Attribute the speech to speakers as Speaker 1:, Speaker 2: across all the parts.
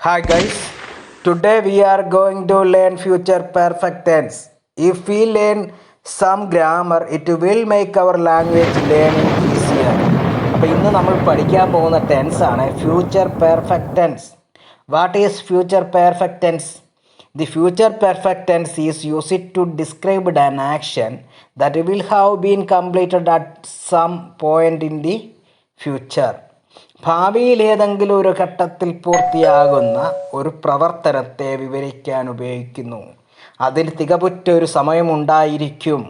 Speaker 1: Hi guys, today we are going to learn future perfect tense. If we learn some grammar, it will make our language learning easier. അപ്പോൾ ഇന്ന് നമ്മൾ പഠിക്കാൻ പോകുന്ന tense ആണ് future perfect tense. What is future perfect tense? The future perfect tense is used to describe an action that will have been completed at some point in the future. ഭാവിയിൽ ഏതെങ്കിലും ഒരു ഘട്ടത്തിൽ പൂർത്തിയാകുന്ന ഒരു പ്രവർത്തനത്തെ വിവരിക്കാൻ ഉപയോഗിക്കുന്നു. അതിന് തികവുറ്റ ഒരു സമയമുണ്ടായിരിക്കും.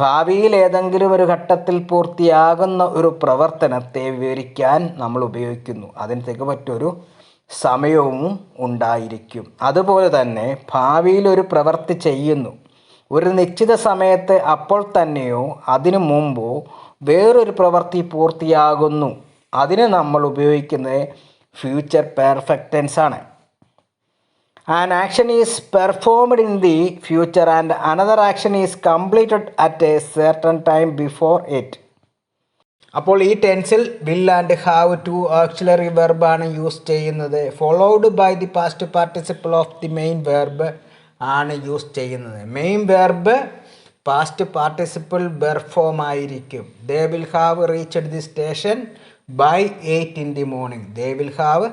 Speaker 1: ഭാവിയിൽ ഏതെങ്കിലും ഒരു ഘട്ടത്തിൽ പൂർത്തിയാകുന്ന ഒരു പ്രവർത്തനത്തെ വിവരിക്കാൻ നമ്മൾ ഉപയോഗിക്കുന്നു. അതിന് തികവുറ്റൊരു സമയവും ഉണ്ടായിരിക്കും. അതുപോലെ തന്നെ ഭാവിയിൽ ഒരു പ്രവൃത്തി ചെയ്യുന്നു. ഒരു നിശ്ചിത സമയത്ത് അപ്പോൾ തന്നെയോ അതിനു മുമ്പോ വേറൊരു പ്രവൃത്തി പൂർത്തിയാകുന്നു. അതിന് നമ്മൾ ഉപയോഗിക്കുന്നത് ഫ്യൂച്ചർ പെർഫെക്റ്റ് ടെൻസ് ആണ്. An action is performed in the future and another action is completed at a certain time before it. അപ്പോൾ ഈ ടെൻസിൽ will and have to auxiliary വെർബാണ് യൂസ് ചെയ്യുന്നത്. Followed by the past participle of the main verb ആണ് use ചെയ്യുന്നത്. Main verb past participle verb form ആയിരിക്കും. They will have reached the station by 8 in the morning. They will have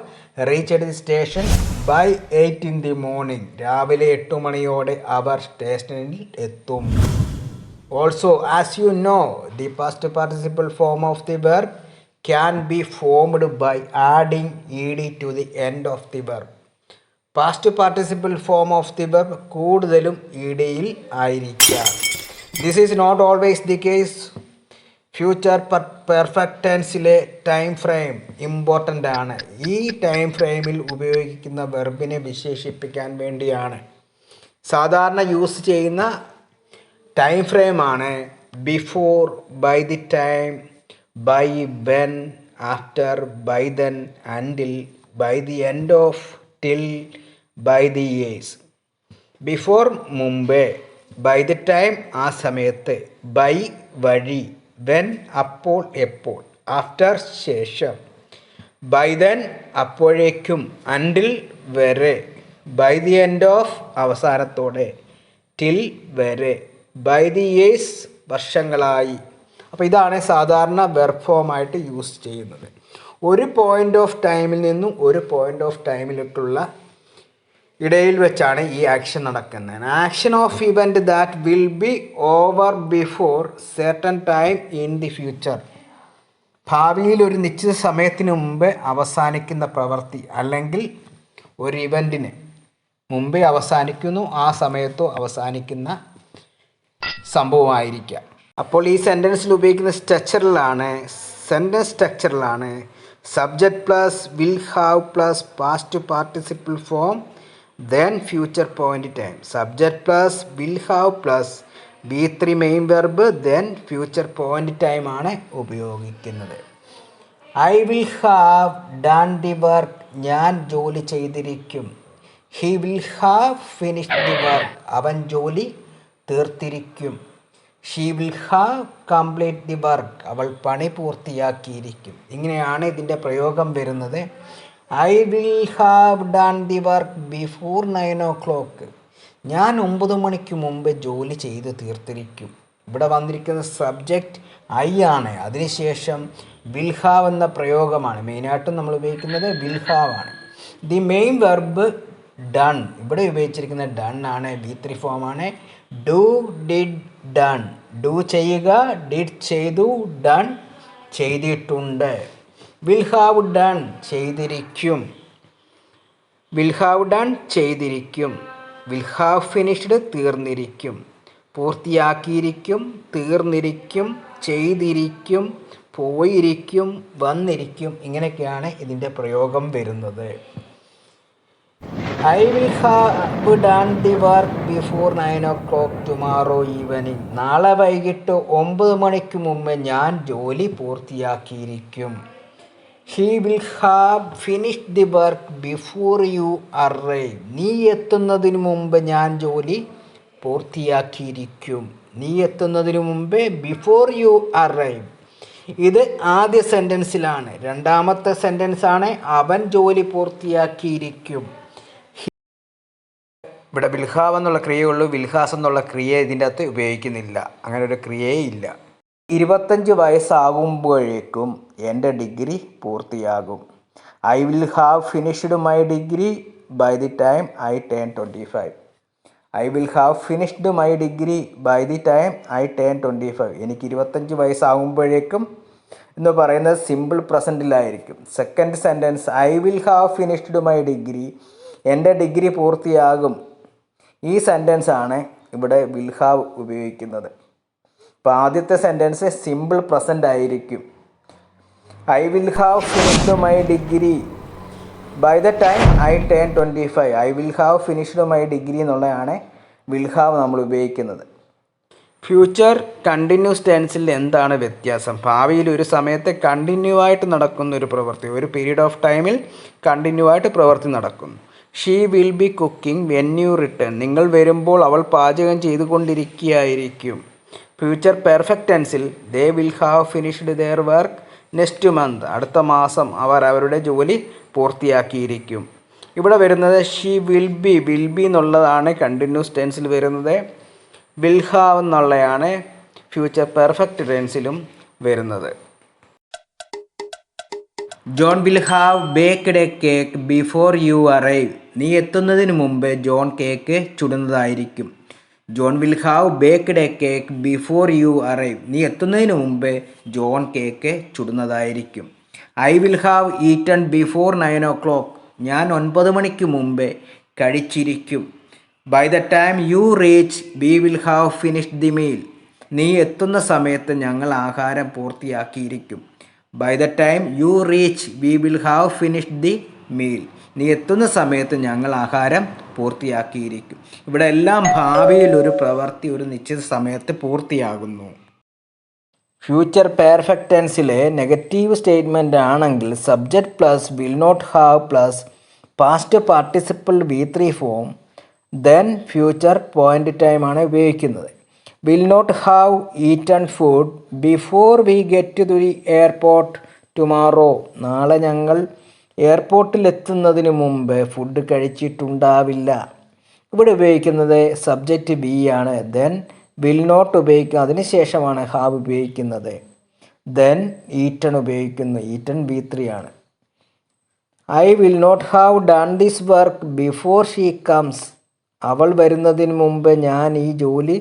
Speaker 1: reached the station by 8 in the morning. രാവിലെ 8 മണിയോടെ അവർ സ്റ്റേഷനിൽ എത്തും. Also, as you know, the past participle form of the verb can be formed by adding ed to the end of the verb. Past participle form of the verb കൂടുതലും edയിൽ ആയിരിക്കാം. This is not always the case. Future perfect ടെൻസിലെ time frame important ആണ്. ഈ time ഫ്രെയിമിൽ ഉപയോഗിക്കുന്ന വെർബിനെ വിശേഷിപ്പിക്കാൻ വേണ്ടിയാണ്. സാധാരണ യൂസ് ചെയ്യുന്ന ടൈം ഫ്രെയിമാണ് before, by the time, by when, after, by then, until, by the end of, till, by the years. Before മുമ്പേ, ബൈ ദി ടൈം ആ സമയത്ത്, ബൈ വഴി, വെൻ അപ്പോൾ എപ്പോൾ, ആഫ്റ്റർ ശേഷം, ബൈ ദെൻ അപ്പോഴേക്കും, അൻറ്റിൽ വരെ, ബൈ ദി എൻഡ് ഓഫ് അവസാനത്തോടെ, ടിൽ വരെ, ബൈ ദി ഇയേഴ്സ് വർഷങ്ങളായി. അപ്പോൾ ഇതാണ് സാധാരണ വെർബ് ഫോമായിട്ട് യൂസ് ചെയ്യുന്നത്. ഒരു പോയിൻ്റ് ഓഫ് ടൈമിൽ നിന്നും ഒരു പോയിൻ്റ് ഓഫ് ടൈമിലേക്കുള്ള ഇടയിൽ വെച്ചാണ് ഈ ആക്ഷൻ നടക്കുന്നത്. Action of event that will be over before certain time in the future. ഭാവിയിൽ ഒരു നിശ്ചിത സമയത്തിന് മുമ്പ് അവസാനിക്കുന്ന പ്രവൃത്തി അല്ലെങ്കിൽ ഒരു ഇവൻറ്റിന് മുമ്പേ അവസാനിക്കുന്നു, ആ സമയത്തോ അവസാനിക്കുന്ന സംഭവമായിരിക്കാം. അപ്പോൾ ഈ സെൻറ്റൻസിൽ ഉപയോഗിക്കുന്ന സെൻറ്റൻസ് സ്ട്രക്ചറിലാണ് subject plus will have plus past participle form then future point time. Subject plus will have plus B3 main verb then future point time ആണ് ഉപയോഗിക്കുന്നത്. I will have done the work. ഞാൻ ജോലി ചെയ്തിരിക്കും. He will have finished the work. അവൻ ജോലി തീർത്തിരിക്കും. She will have complete the work. അവൾ പണി പൂർത്തിയാക്കിയിരിക്കും. ഇങ്ങനെയാണ് ഇതിൻ്റെ പ്രയോഗം വരുന്നത്. I will have done the work before 9 o'clock. ഞാൻ 9 മണിക്ക് മുമ്പ് ജോലി ചെയ്ത് തീർത്തിരിക്കും. ഇവിടെ വന്നിരിക്കുന്ന സബ്ജക്റ്റ് ഐ ആണ്. അതിനുശേഷം വിൽ ഹാവ് എന്ന പ്രയോഗമാണ്. മെയിനായിട്ടും നമ്മൾ ഉപയോഗിക്കുന്നത് വിൽ ഹാവ് ആണ്. ദി മെയിൻ വെർബ് ഡൺ, ഇവിടെ ഉപയോഗിച്ചിരിക്കുന്ന ഡൺ ആണ്. B3 ഫോമാണ്. Do, did, done. ഡു ചെയ്യുക, ഡിഡ് ചെയ്തു, ഡൺ ചെയ്തിട്ടുണ്ട്. വിൽ ഹാവ് ഡൺ ചെയ്തിരിക്കും. വിൽ ഹാവ് ഡൺ ചെയ്തിരിക്കും. വിൽ ഹാവ് ഫിനിഷ്ഡ് തീർന്നിരിക്കും. പൂർത്തിയാക്കിയിരിക്കും, തീർന്നിരിക്കും, ചെയ്തിരിക്കും, പോയിരിക്കും, വന്നിരിക്കും. ഇങ്ങനെയൊക്കെയാണ് ഇതിൻ്റെ പ്രയോഗം വരുന്നത്. I will have done the work before 9 o'clock tomorrow evening. നാളെ വൈകിട്ട് 9 മണിക്ക് മുമ്പ് ഞാൻ ജോലി പൂർത്തിയാക്കിയിരിക്കും. He will have finished the work before you arrive. നീ എത്തുന്നതിന് മുമ്പ് ഞാൻ ജോലി പൂർത്തിയാക്കിയിരിക്കും. നീ എത്തുന്നതിന് മുമ്പേ ബിഫോർ യു അറൈവ്. ഇത് ആദ്യ സെൻറ്റൻസിലാണ്. രണ്ടാമത്തെ സെൻറ്റൻസ് ആണ് അവൻ ജോലി പൂർത്തിയാക്കിയിരിക്കും. ഇവിടെ വിൽഹാവ് എന്നുള്ള ക്രിയയുള്ളൂ, വിൽഹാസ് എന്നുള്ള ക്രിയ ഇതിൻ്റെ അകത്ത് ഉപയോഗിക്കുന്നില്ല. അങ്ങനെ ഒരു ക്രിയയേ ഇല്ല. 25 വയസ്സാകുമ്പോഴേക്കും എൻ്റെ ഡിഗ്രി പൂർത്തിയാകും. I will have finished my degree by the time I turn 25. I will have finished my degree by the time I turn 25. എനിക്ക് 25 വയസ്സാകുമ്പോഴേക്കും എന്ന് പറയുന്നത് സിമ്പിൾ പ്രസൻറ്റിലായിരിക്കും. Second sentence I will have finished my degree, എൻ്റെ degree പൂർത്തിയാകും. ഈ sentence ആണ് ഇവിടെ വിൽ ഹാവ് ഉപയോഗിക്കുന്നത്. അപ്പോൾ ആദ്യത്തെ സെൻറ്റൻസ് സിമ്പിൾ പ്രസൻ്റ് ആയിരിക്കും. I will have finished my degree by the time I turn 25. I will have finished my degree എന്നുള്ളതാണ് വിൽ ഹാവ് നമ്മൾ ഉപയോഗിക്കുന്നത്. ഫ്യൂച്ചർ കണ്ടിന്യൂസ് ടെൻസിൽ എന്താണ് വ്യത്യാസം? ഭാവിയിൽ ഒരു സമയത്ത് കണ്ടിന്യൂ ആയിട്ട് നടക്കുന്ന ഒരു പ്രവൃത്തി, ഒരു പീരീഡ് ഓഫ് ടൈമിൽ കണ്ടിന്യൂ ആയിട്ട് പ്രവൃത്തി നടക്കുന്നു. She will be cooking when you return. നിങ്ങൾ വരുമ്പോൾ അവൾ പാചകം ചെയ്തുകൊണ്ടിരിക്കുകയായിരിക്കും. ഫ്യൂച്ചർ പെർഫെക്റ്റ് ടെൻസിൽ they will have finished their work next month. അടുത്ത മാസം അവർ അവരുടെ ജോലി പൂർത്തിയാക്കിയിരിക്കും. ഇവിടെ വരുന്നത് ഷീ വിൽ ബി എന്നുള്ളതാണ് കണ്ടിന്യൂസ് ടെൻസിൽ വരുന്നത്. വിൽ ഹാവ് എന്നുള്ളതാണ് ഫ്യൂച്ചർ പെർഫെക്റ്റ് ടെൻസിലും വരുന്നത്. John will have baked a cake before you arrive. നീ എത്തുന്നതിന് മുമ്പ് ജോൺ കേക്ക് ചുടുന്നതായിരിക്കും. John will have baked a cake before you arrive. നീ എത്തുന്നതിന് മുമ്പ് ജോൺ കേക്ക് ചുടുന്നതായിരിക്കും. I will have eaten before 9 o'clock. ഞാൻ 9 മണിക്ക് മുമ്പേ കഴിച്ചിരിക്കും. By the time you reach we will have finished the meal. നീ എത്തുന്ന സമയത്ത് ഞങ്ങൾ ആഹാരം പൂർത്തിയാക്കിയിരിക്കും. By the time you reach we will have finished the meal. നീ എത്തുന്ന സമയത്ത് ഞങ്ങൾ ആഹാരം പൂർത്തിയാക്കിയിരിക്കും. ഇവിടെ എല്ലാം ഭാവിയിൽ ഒരു പ്രവൃത്തി ഒരു നിശ്ചിത സമയത്ത് പൂർത്തിയാകുന്നു. ഫ്യൂച്ചർ പെർഫെക്റ്റ് ടെൻസിലെ നെഗറ്റീവ് സ്റ്റേറ്റ്മെൻ്റ് ആണെങ്കിൽ subject plus will not have plus past participle V3 form then future point time ആണ് ഉപയോഗിക്കുന്നത്. Will not have eaten food before we get to the airport tomorrow. നാളെ ഞങ്ങൾ എയർപോർട്ടിലെത്തുന്നതിന് മുമ്പ് ഫുഡ് കഴിച്ചിട്ടുണ്ടാവില്ല. ഇവിടെ ഉപയോഗിക്കുന്നത് സബ്ജക്റ്റ് ബി ആണ്. ദെൻ വിൽ നോട്ട് ഉപയോഗിക്കുക, അതിനുശേഷമാണ് ഹാവ് ഉപയോഗിക്കുന്നത്. ദെൻ ഈറ്റൺ ഉപയോഗിക്കുന്നു. ഈറ്റൺ V3 ആണ്. I will not have done this work before she comes. അവൾ വരുന്നതിന് മുമ്പ് ഞാൻ ഈ ജോലി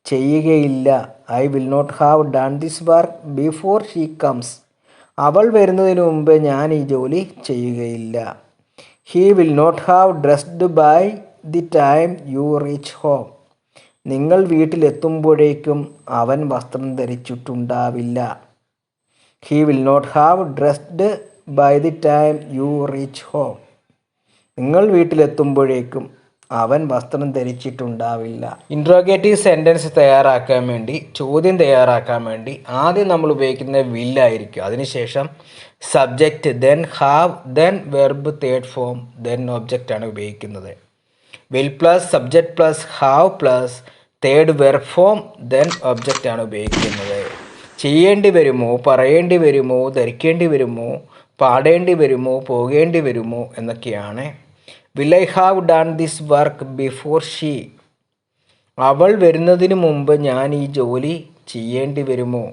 Speaker 1: ചെയ്യുകയില്ല. I will not have done this work before she comes. അവൾ വരുന്നതിന് മുമ്പ് ഞാൻ ഈ ജോലി ചെയ്യുകയില്ല. He will not have dressed by the time you reach home. നിങ്ങൾ വീട്ടിലെത്തുമ്പോഴേക്കും അവൻ വസ്ത്രം ധരിച്ചിട്ടുണ്ടാവില്ല. He will not have dressed by the time you reach home. നിങ്ങൾ വീട്ടിലെത്തുമ്പോഴേക്കും അവൻ വസ്ത്രം ധരിച്ചിട്ടുണ്ടാവില്ല. ഇൻട്രോഗേറ്റീവ് സെൻറ്റൻസ് തയ്യാറാക്കാൻ വേണ്ടി, ചോദ്യം തയ്യാറാക്കാൻ വേണ്ടി ആദ്യം നമ്മൾ ഉപയോഗിക്കുന്നത് വില്ലായിരിക്കും. അതിനുശേഷം subject, then have, then verb third form, then object ആണ് ഉപയോഗിക്കുന്നത്. Will plus subject plus have plus third verb form then object ആണ് ഉപയോഗിക്കുന്നത്. ചെയ്യേണ്ടി വരുമോ, പറയേണ്ടി വരുമോ, ധരിക്കേണ്ടി വരുമോ, പാടേണ്ടി വരുമോ, പോകേണ്ടി വരുമോ എന്നൊക്കെയാണ്. Will I have done this work before she. അവൾ വരുന്നതിന് മുമ്പ് ഞാൻ ഈ ജോലി ചെയ്യേണ്ടി വരുമോ.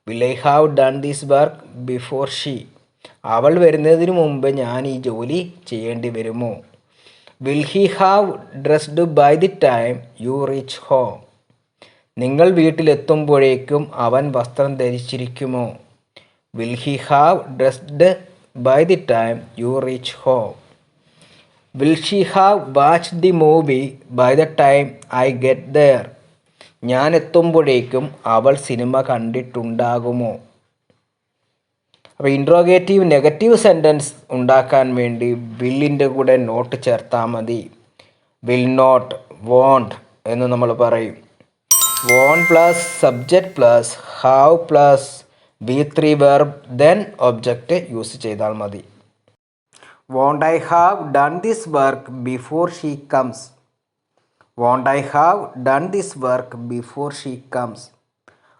Speaker 1: Will I have done this work before she. അവൾ വരുന്നതിന് മുമ്പ് ഞാൻ ഈ ജോലി ചെയ്യേണ്ടി വരുമോ. Will he have dressed by the time you reach home. നിങ്ങൾ വീട്ടിലെത്തുമ്പോഴേക്കും അവൻ വസ്ത്രം ധരിച്ചിരിക്കുമോ. Will he have dressed by the time you reach home. Will she have watched the movie by the time I get there. ഞാൻ എത്തുമ്പോഴേക്കും അവൾ cinema കണ്ടിട്ടുണ്ടാകുമോ. അപ്പോൾ interrogative negative sentence ഉണ്ടാക്കാൻ വേണ്ടി വില്ലിൻ്റെ കൂടെ നോട്ട് ചേർത്താൽ മതി. വിൽ നോട്ട്, വോണ്ട് എന്ന് നമ്മൾ പറയും. Won't plus subject plus have plus V3 verb then object use ചെയ്താൽ മതി. Won't I have done this work before she comes. Won't I have done this work before she comes.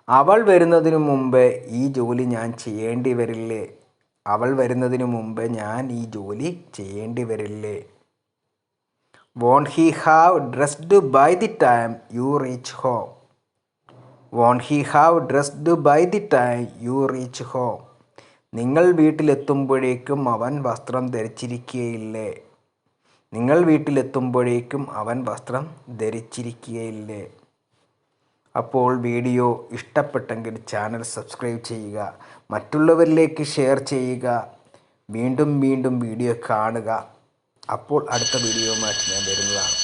Speaker 1: അവൾ വരുന്നതിനു മുമ്പേ ഈ ജോലി ഞാൻ ചെയ്യേണ്ടി വരില്ലേ? അവൾ വരുന്നതിനു മുമ്പ് ഞാൻ ഈ ജോലി ചെയ്യേണ്ടി വരില്ലേ? Won't he have dressed by the time you reach home? Won't he have dressed by the time you reach home? നിങ്ങൾ വീട്ടിലെത്തുമ്പോഴേക്കും അവൻ വസ്ത്രം ധരിച്ചിരിക്കുകയില്ലേ? നിങ്ങൾ വീട്ടിലെത്തുമ്പോഴേക്കും അവൻ വസ്ത്രം ധരിച്ചിരിക്കുകയില്ലേ? അപ്പോൾ വീഡിയോ ഇഷ്ടപ്പെട്ടെങ്കിൽ ചാനൽ സബ്സ്ക്രൈബ് ചെയ്യുക, മറ്റുള്ളവരിലേക്ക് ഷെയർ ചെയ്യുക, വീണ്ടും വീണ്ടും വീഡിയോ കാണുക. അപ്പോൾ അടുത്ത വീഡിയോയുമായിട്ട് ഞാൻ വരുന്നതാണ്.